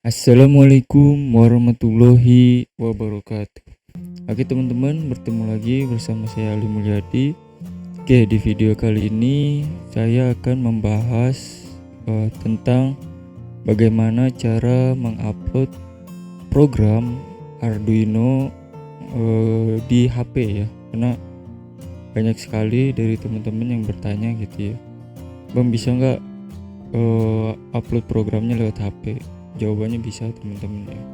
Assalamualaikum warahmatullahi wabarakatuh. Oke teman-teman, bertemu lagi bersama saya Ali Mulyadi. Oke, di video kali ini saya akan membahas tentang bagaimana cara mengupload program Arduino di HP ya. Karena banyak sekali dari teman-teman yang bertanya gitu ya, Bang, bisa nggak upload programnya lewat HP? Jawabannya bisa teman-teman ya.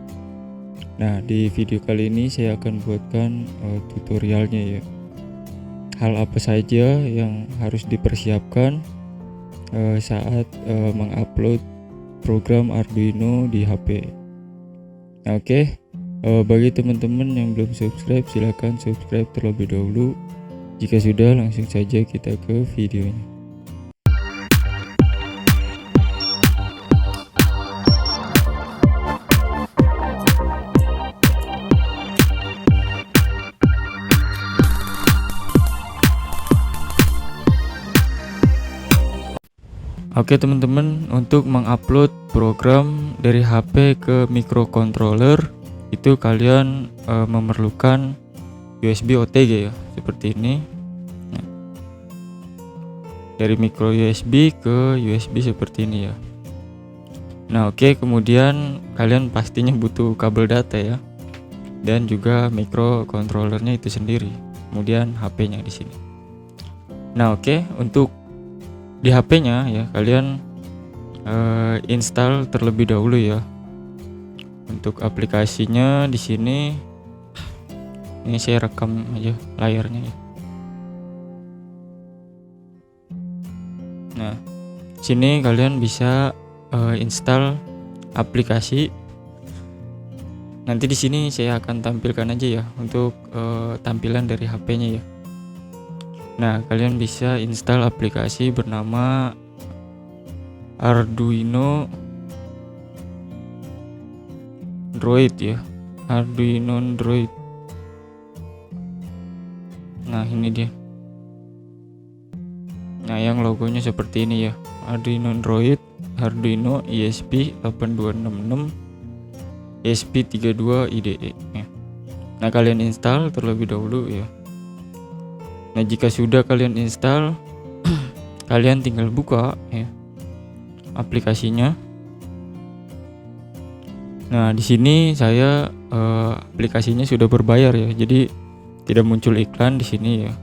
Nah, di video kali ini saya akan buatkan tutorialnya ya. Hal apa saja yang harus dipersiapkan saat mengupload program Arduino di HP. Nah, oke. Bagi teman-teman yang belum subscribe, silahkan subscribe terlebih dahulu. Jika sudah, langsung saja kita ke videonya. Oke teman-teman, untuk mengupload program dari HP ke microcontroller itu kalian memerlukan USB OTG ya, seperti ini. Nah, dari micro USB ke USB seperti ini ya. Nah, oke, kemudian kalian pastinya butuh kabel data ya, dan juga microcontrollernya itu sendiri. Kemudian HP-nya di sini. Nah, oke, untuk di HP-nya ya kalian install terlebih dahulu ya. Untuk aplikasinya di sini, ini saya rekam aja layarnya ya. Nah, sini kalian bisa install aplikasi. Nanti di sini saya akan tampilkan aja ya untuk tampilan dari HP-nya ya. Nah, kalian bisa install aplikasi bernama Arduino Droid ya. Arduino Droid. Nah, ini dia. Nah, yang logonya seperti ini ya. Arduino Droid, Arduino ESP8266 ESP32 IDE ya. Nah, kalian install terlebih dahulu ya. Nah, jika sudah kalian install, kalian tinggal buka ya aplikasinya. Nah, di sini saya aplikasinya sudah berbayar ya, jadi tidak muncul iklan di sini ya.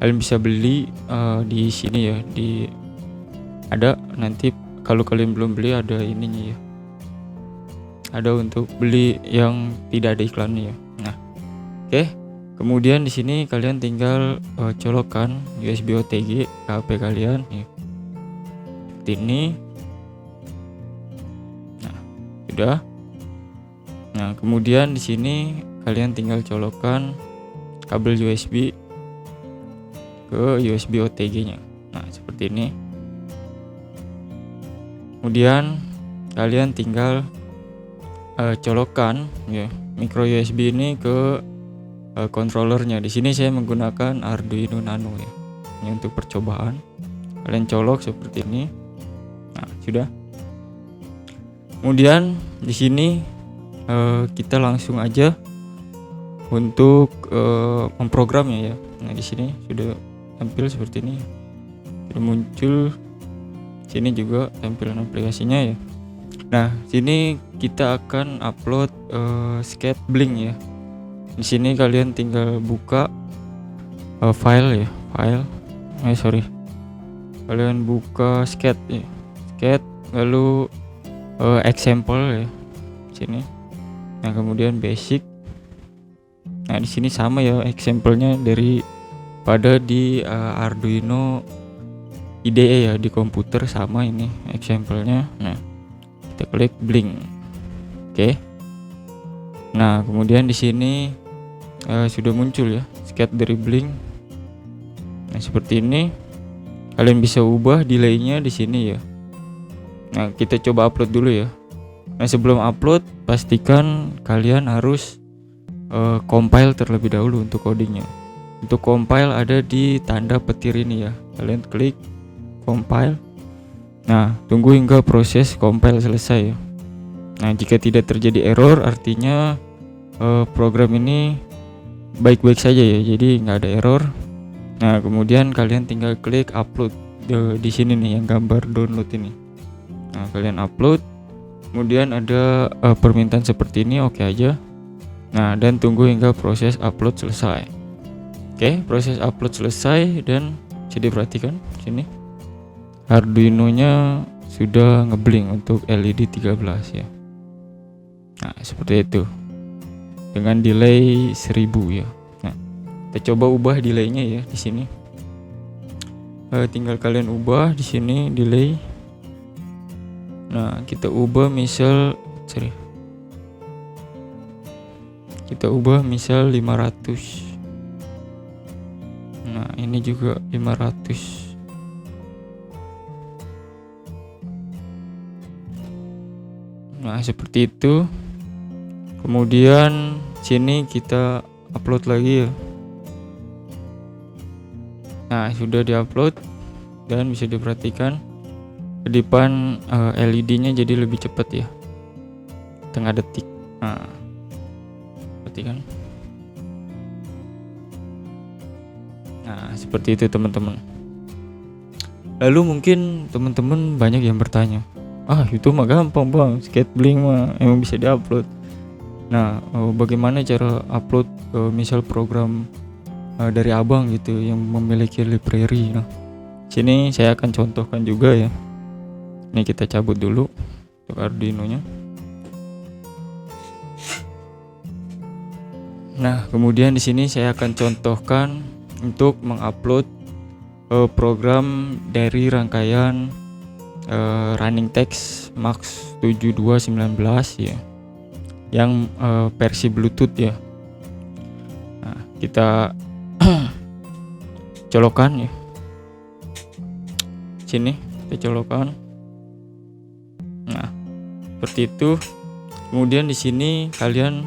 Kalian bisa beli di sini ya, ada nanti kalau kalian belum beli ada ininya ya. Ada untuk beli yang tidak ada iklannya ya. Nah, oke. Kemudian di sini kalian tinggal colokkan USB OTG ke HP kalian ya. Seperti ini. Nah, sudah. Nah, kemudian di sini kalian tinggal colokkan kabel USB ke USB OTG-nya. Nah, seperti ini. Kemudian kalian tinggal colokkan ya micro USB ini ke controllernya. Di sini saya menggunakan Arduino Nano ya. Ini untuk percobaan. Kalian colok seperti ini. Nah, sudah. Kemudian di sini kita langsung aja untuk memprogramnya ya. Nah, di sini sudah tampil seperti ini. Sudah muncul. Sini juga tampilan aplikasinya ya. Nah, sini kita akan upload SketchBlink ya. Di sini kalian tinggal buka file ya, kalian buka sketch ya, lalu example ya, sini. Nah, kemudian basic. Nah, di sini sama ya, example-nya pada di Arduino IDE ya, di komputer sama ini example-nya. Nah, kita klik blink. Oke. Nah, kemudian di sini sudah muncul ya sketch dari Blink. Nah, seperti ini. Kalian bisa ubah delay-nya di sini ya. Nah, kita coba upload dulu ya. Nah, sebelum upload pastikan kalian harus compile terlebih dahulu untuk codingnya. Untuk compile ada di tanda petir ini ya. Kalian klik compile. Nah, tunggu hingga proses compile selesai ya. Nah, jika tidak terjadi error artinya program ini baik-baik saja ya, jadi nggak ada error. Nah, kemudian kalian tinggal klik upload di sini nih yang gambar download ini. Nah, kalian upload, kemudian ada permintaan seperti ini, oke aja. Nah, dan tunggu hingga proses upload selesai. Oke, proses upload selesai dan bisa diperhatikan sini Arduino-nya sudah ngeblink untuk LED 13 ya. Nah, seperti itu. Dengan delay 1000 ya. Nah, kita coba ubah delaynya ya di sini. Tinggal kalian ubah di sini delay. Nah, kita ubah misal 500. Nah, ini juga 500. Nah, seperti itu. Kemudian sini kita upload lagi ya. Nah, sudah diupload dan bisa diperhatikan kedipan LED-nya jadi lebih cepat ya. Setengah detik. Nah, perhatikan. Nah, seperti itu teman-teman. Lalu mungkin teman-teman banyak yang bertanya, itu mah gampang bang, SketBlink mah emang bisa diupload. Nah, bagaimana cara upload misal program dari abang gitu yang memiliki library. Nah, sini saya akan contohkan juga ya. Ini kita cabut dulu untuk Arduino-nya. Nah, kemudian di sini saya akan contohkan untuk mengupload program dari rangkaian running text Max 7219 ya, yang versi Bluetooth ya. Nah, kita colokan ya. Sini kita colokan. Nah, seperti itu. Kemudian di sini kalian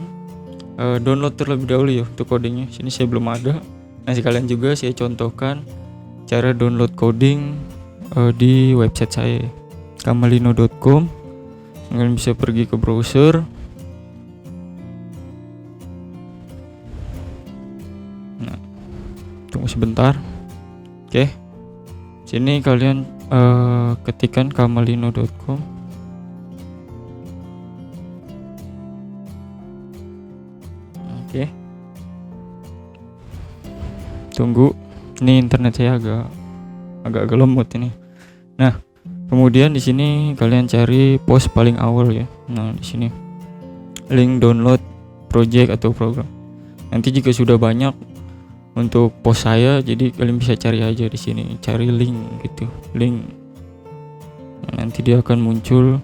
download terlebih dahulu ya untuk codingnya. Sini saya belum ada. Nah, sekalian juga saya contohkan cara download coding di website saya kamalino.com. Kalian bisa pergi ke browser. Nah, tunggu sebentar. Oke. Sini kalian ketikkan kamalino.com. Oke. Tunggu. Ini internet saya agak lemot ini. Nah, kemudian di sini kalian cari post paling awal ya. Nah, di sini link download project atau program. Nanti jika sudah banyak untuk post saya, jadi kalian bisa cari aja di sini, cari link gitu, link. Nah, nanti dia akan muncul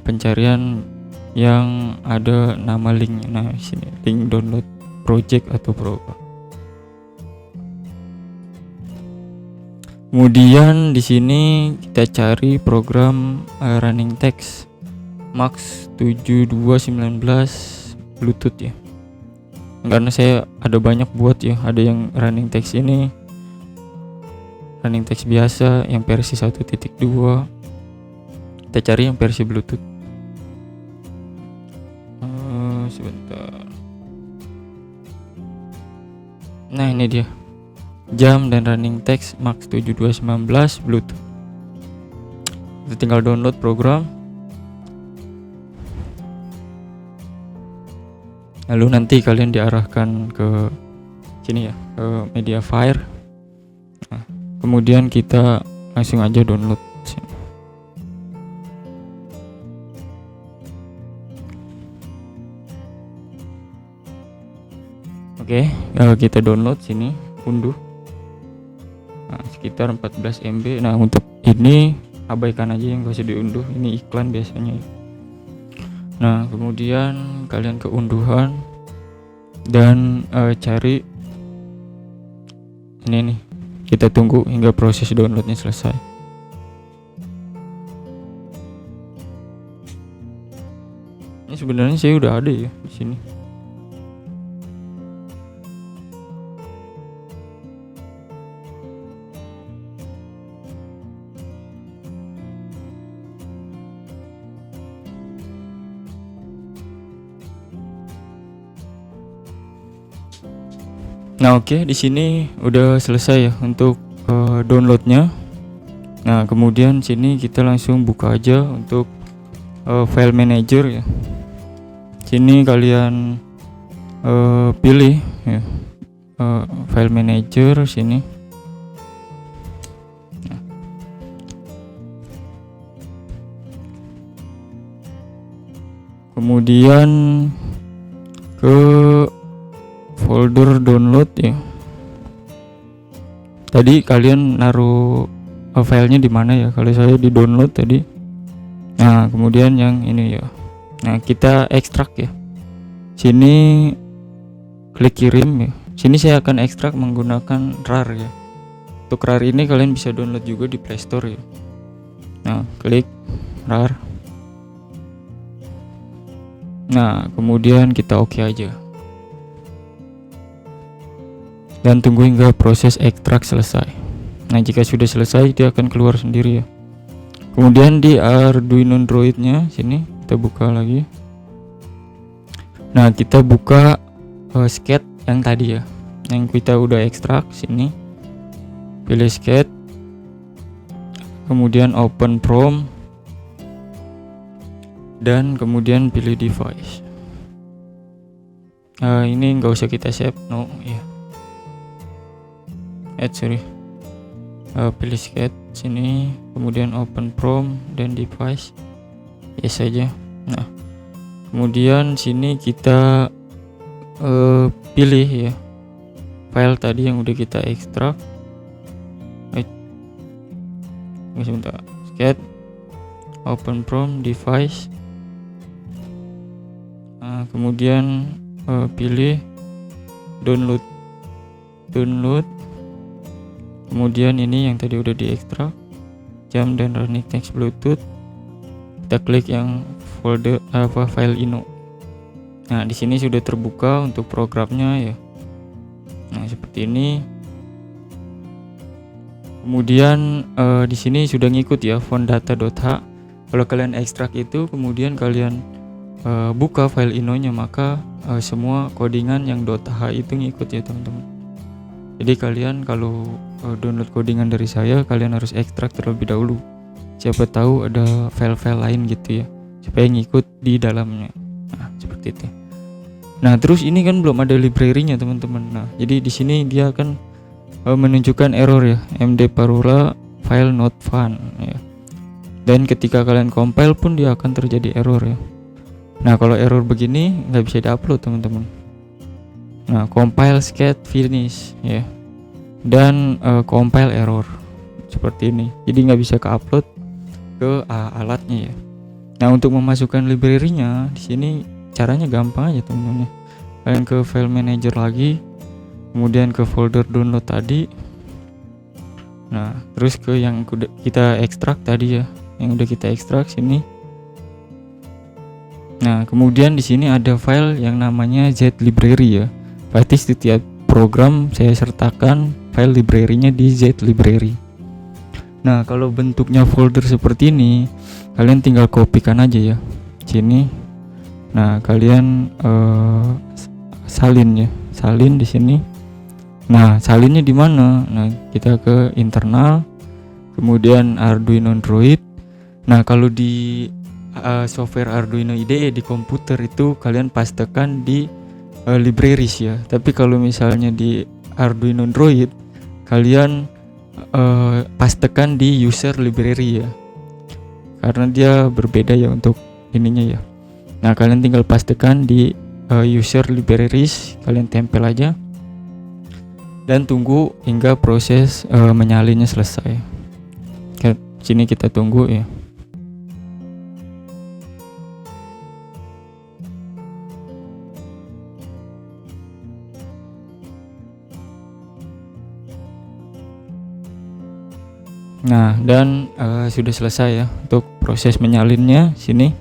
pencarian yang ada nama link. Nah, di sini link download project atau program. Kemudian di sini kita cari program running text Max 7219 Bluetooth ya. Karena saya ada banyak buat ya, ada yang running text ini, running text biasa yang versi 1.2. Kita cari yang versi Bluetooth. Sebentar. Nah, ini dia. Jam dan running text Max 7219 Bluetooth. Kita tinggal download program. Lalu nanti kalian diarahkan ke sini ya, ke Mediafire. Nah, kemudian kita langsung aja download. Oke, kita download sini, unduh. Nah, sekitar 14 MB. Nah, untuk ini abaikan aja, yang gak usah diunduh, ini iklan biasanya. Nah, kemudian kalian ke unduhan dan cari ini nih. Kita tunggu hingga proses downloadnya selesai. Ini sebenarnya saya udah ada ya di sini. Nah, oke, di sini udah selesai ya untuk downloadnya. Nah, kemudian sini kita langsung buka aja untuk file manager ya. Sini kalian pilih ya, file manager sini. Nah. Kemudian ke folder download ya. Tadi kalian naruh filenya di mana ya? Kalau saya di download tadi. Nah, kemudian yang ini ya. Nah, kita ekstrak ya. Sini klik kirim ya. Sini saya akan ekstrak menggunakan RAR ya. Untuk RAR ini kalian bisa download juga di Play Store ya. Nah, klik RAR. Nah, kemudian kita oke aja. Dan tunggu hingga proses ekstrak selesai. Nah, jika sudah selesai dia akan keluar sendiri ya. Kemudian di Arduino Droid-nya sini kita buka lagi. Nah, kita buka sketch yang tadi ya, yang kita udah ekstrak. Sini pilih sketch, kemudian open from, dan kemudian pilih device. Ini nggak usah kita save, no ya. Pilih sketch sini, kemudian open from dan device, yes saja. Nah, kemudian sini kita pilih ya file tadi yang udah kita ekstrak. Sebentar, sketch, open from, device. Nah, kemudian pilih download. Kemudian ini yang tadi udah diekstrak, jam dan running text Bluetooth. Kita klik yang folder file ino. Nah, di sini sudah terbuka untuk programnya ya. Nah, seperti ini. Kemudian di sini sudah ngikut ya phonedata.h. Kalau kalian ekstrak itu, kemudian kalian buka file inonya, maka semua codingan yang .h itu ngikut ya teman-teman. Jadi kalian kalau download codingan dari saya, kalian harus ekstrak terlebih dahulu. Siapa tahu ada file-file lain gitu ya, supaya ngikut di dalamnya. Nah, seperti itu. Nah, terus ini kan belum ada library-nya teman-teman. Nah, jadi di sini dia akan menunjukkan error ya, md parula file not found ya. Dan ketika kalian compile pun dia akan terjadi error ya. Nah, kalau error begini nggak bisa diupload teman-teman. Nah, compile sketch finish ya, dan compile error seperti ini. Jadi nggak bisa ke-upload ke alatnya ya. Nah, untuk memasukkan library-nya di sini caranya gampang aja teman-teman. Kalian ke file manager lagi, kemudian ke folder download tadi. Nah, terus ke yang kita ekstrak tadi ya, yang udah kita ekstrak sini. Nah, kemudian di sini ada file yang namanya Z library ya. Berarti setiap program saya sertakan file library-nya di Z library. Nah, kalau bentuknya folder seperti ini, kalian tinggal kopikan aja ya sini. Nah, kalian salin ya, salin di sini. Nah, salinnya di mana? Nah, kita ke internal, kemudian Arduino Droid. Nah, kalau di software Arduino IDE di komputer itu kalian pastekan di libraries ya. Tapi kalau misalnya di Arduino Droid, kalian pastekan di user library ya, karena dia berbeda ya untuk ininya ya. Nah, kalian tinggal pastekan di user libraries, kalian tempel aja dan tunggu hingga proses menyalinnya selesai. Kayak sini kita tunggu ya. Nah, dan sudah selesai ya untuk proses menyalinnya sini.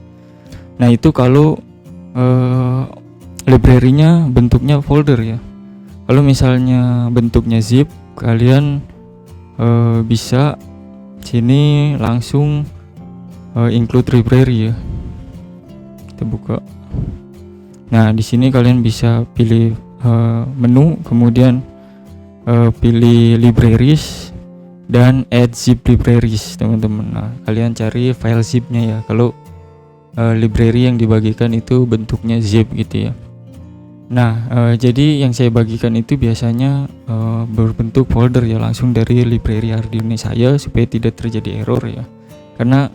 Nah, itu kalau library-nya bentuknya folder ya. Kalau misalnya bentuknya zip, kalian bisa sini langsung include library ya. Kita buka. Nah, di sini kalian bisa pilih menu, kemudian pilih libraries dan add zip libraries teman-teman. Nah, kalian cari file zipnya ya, kalau library yang dibagikan itu bentuknya zip gitu ya. Nah, jadi yang saya bagikan itu biasanya berbentuk folder ya, langsung dari library Arduino saya supaya tidak terjadi error ya. Karena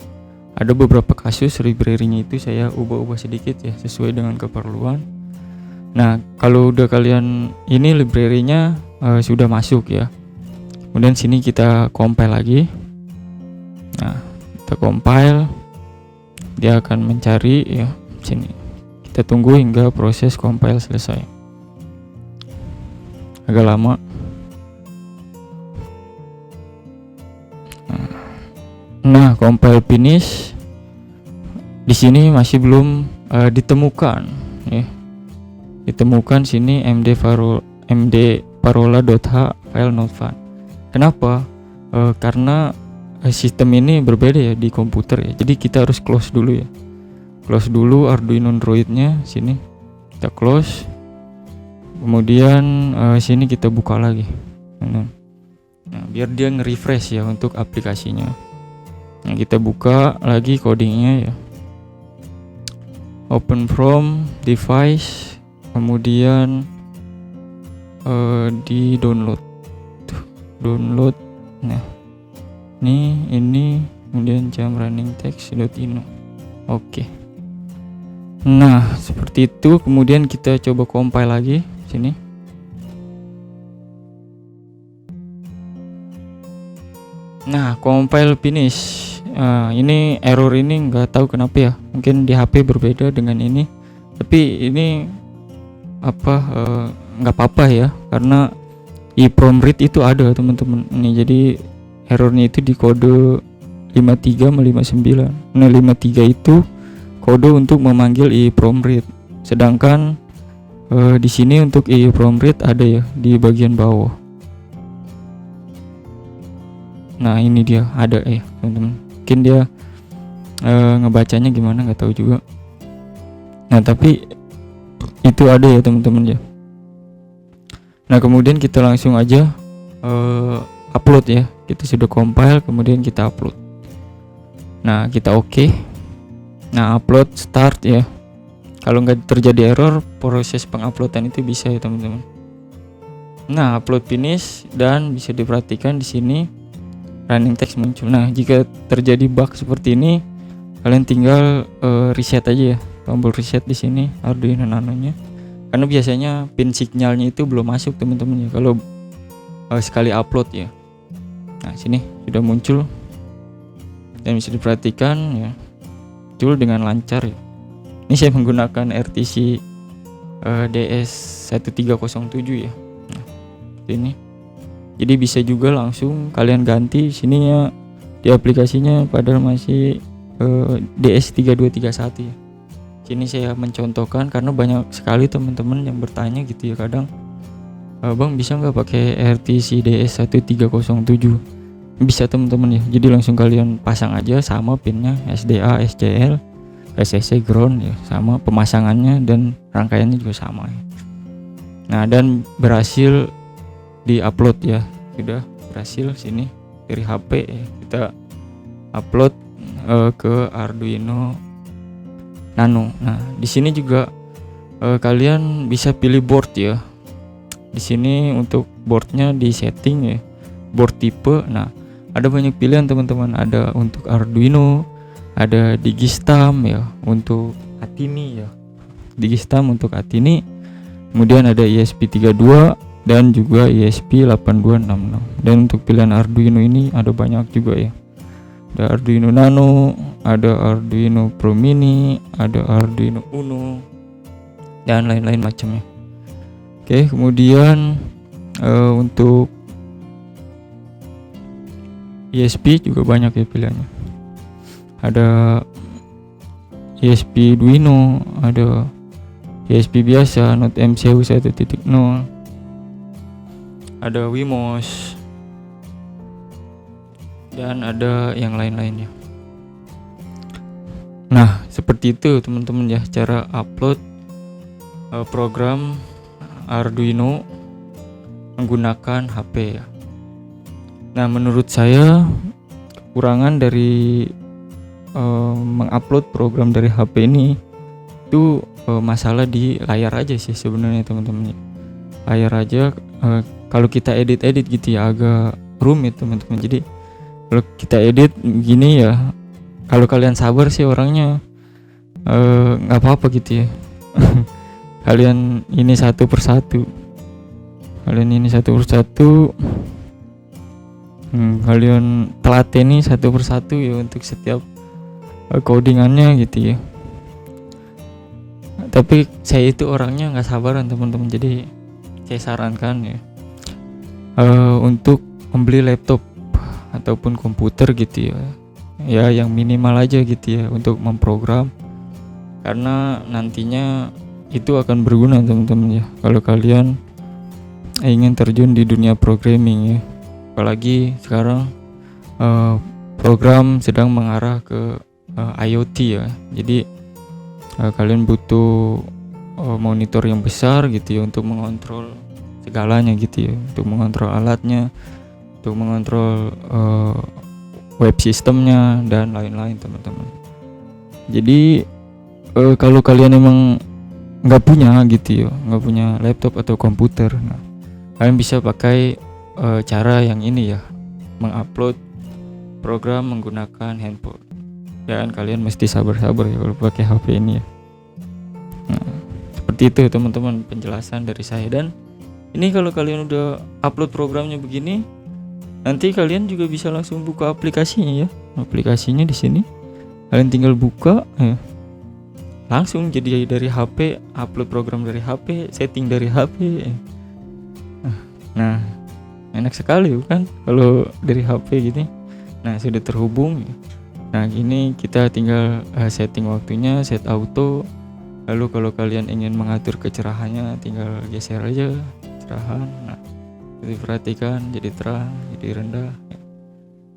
ada beberapa kasus library-nya itu saya ubah-ubah sedikit ya sesuai dengan keperluan. Nah, kalau udah kalian ini library-nya sudah masuk ya. Kemudian sini kita compile lagi. Nah, kita compile, dia akan mencari ya sini. Kita tunggu hingga proses compile selesai. Agak lama. Nah, compile finish. Di sini masih belum ditemukan ya. Ditemukan sini md parola.h file not found. Kenapa? Karena sistem ini berbeda ya di komputer ya. Jadi kita harus close dulu ya. Close dulu Arduino Android-nya, sini kita close. Kemudian sini kita buka lagi. Nah, biar dia nge-refresh ya untuk aplikasinya. Nah, kita buka lagi codingnya ya. Open from device, kemudian di download. Nah, ini kemudian jam running text.ino. Oke. Nah, seperti itu. Kemudian kita coba compile lagi sini. Nah, compile finish. Ini error ini nggak tahu kenapa ya. Mungkin di HP berbeda dengan ini. Tapi ini nggak apa-apa ya, karena EEPROM read itu ada teman-teman. Ini jadi errornya itu di kode 53 sama 59. Nah, 53 itu kode untuk memanggil EEPROM read. Sedangkan di sini untuk EEPROM read ada ya di bagian bawah. Nah, ini dia ada ya teman-teman. Mungkin dia ngebacanya gimana nggak tahu juga. Nah, tapi itu ada ya teman-teman ya. Nah, kemudian kita langsung aja upload ya. Kita sudah compile, kemudian kita upload. Nah, kita oke. Nah, upload start ya. Kalau nggak terjadi error, proses penguploadan itu bisa ya teman-teman. Nah, upload finish, dan bisa diperhatikan di sini running text muncul. Nah, jika terjadi bug seperti ini, kalian tinggal reset aja ya, tombol reset di sini Arduino Nano-nya. Karena biasanya pin sinyalnya itu belum masuk teman-teman ya kalau sekali upload ya. Nah, sini sudah muncul dan bisa diperhatikan ya, muncul dengan lancar ya. Ini saya menggunakan RTC DS1307 ya. Nah, ini. Jadi bisa juga langsung kalian ganti sininya di aplikasinya, padahal masih DS3231 ya. Sini saya mencontohkan karena banyak sekali teman-teman yang bertanya gitu ya kadang, Bang bisa nggak pakai RTC DS1307? Bisa teman-teman ya. Jadi langsung kalian pasang aja sama pinnya SDA, SCL, SSC, ground ya, sama pemasangannya dan rangkaiannya juga sama ya. Nah, dan berhasil di-upload ya, sudah berhasil sini dari HP ya, kita upload ke Arduino Nano. Nah, di sini juga kalian bisa pilih board ya. Di sini untuk boardnya di setting ya, board tipe. Nah, ada banyak pilihan teman-teman. Ada untuk Arduino, ada Digistam ya untuk Atini ya, Digistam untuk Atini. Kemudian ada ESP32 dan juga ESP8266. Dan untuk pilihan Arduino ini ada banyak juga ya. Ada Arduino Nano, ada Arduino Pro Mini, ada Arduino Uno, dan lain-lain macamnya. Oke, kemudian untuk ESP juga banyak ya pilihannya. Ada ESP Duino, ada ESP biasa, Not MCU 1.0, ada Wemos, dan ada yang lain-lainnya. Nah, seperti itu teman-teman ya cara upload program Arduino menggunakan HP ya. Nah, menurut saya kekurangan dari mengupload program dari HP ini itu masalah di layar aja sih sebenarnya teman-teman. Layar aja kalau kita edit gitu ya agak rumit teman-teman. Jadi kalau kita edit gini ya, kalau kalian sabar sih orangnya nggak apa-apa gitu ya. Kalian ini satu persatu, kalian telateni satu persatu ya untuk setiap codingannya gitu ya. Tapi saya itu orangnya nggak sabaran teman-teman, jadi saya sarankan ya untuk membeli laptop ataupun komputer gitu ya yang minimal aja gitu ya untuk memprogram, karena nantinya itu akan berguna teman-teman ya kalau kalian ingin terjun di dunia programming ya. Apalagi sekarang program sedang mengarah ke IoT ya, jadi kalian butuh monitor yang besar gitu ya untuk mengontrol segalanya gitu ya, untuk mengontrol alatnya, untuk mengontrol web sistemnya dan lain-lain teman-teman. Jadi kalau kalian emang nggak punya gitu ya, nggak punya laptop atau komputer, nah kalian bisa pakai cara yang ini ya, mengupload program menggunakan handphone. Dan kalian mesti sabar-sabar ya kalau pakai HP ini ya. Nah, seperti itu teman-teman penjelasan dari saya. Dan ini kalau kalian udah upload programnya begini, nanti kalian juga bisa langsung buka aplikasinya ya. Aplikasinya di sini kalian tinggal buka ya. Langsung jadi dari HP, upload program dari HP, setting dari HP. Nah, enak sekali bukan kalau dari HP gini. Nah, sudah terhubung. Nah, gini kita tinggal setting waktunya, set auto. Lalu kalau kalian ingin mengatur kecerahannya, tinggal geser aja cerahan. Nah, diperhatikan jadi terang, jadi rendah.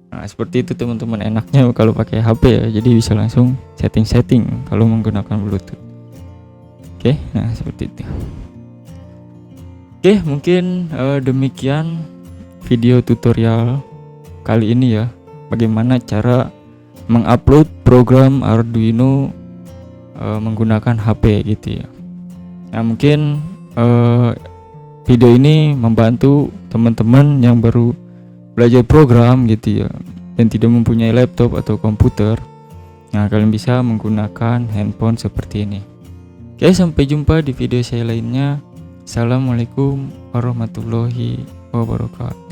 Nah, seperti itu teman-teman enaknya kalau pakai HP ya. Jadi bisa langsung setting kalau menggunakan Bluetooth. Oke, nah seperti itu. Oke, mungkin demikian video tutorial kali ini ya. Bagaimana cara mengupload program Arduino menggunakan HP gitu ya. Nah, mungkin video ini membantu teman-teman yang baru belajar program gitu ya dan tidak mempunyai laptop atau komputer. Nah, kalian bisa menggunakan handphone seperti ini. Oke, sampai jumpa di video saya lainnya. Assalamualaikum warahmatullahi wabarakatuh.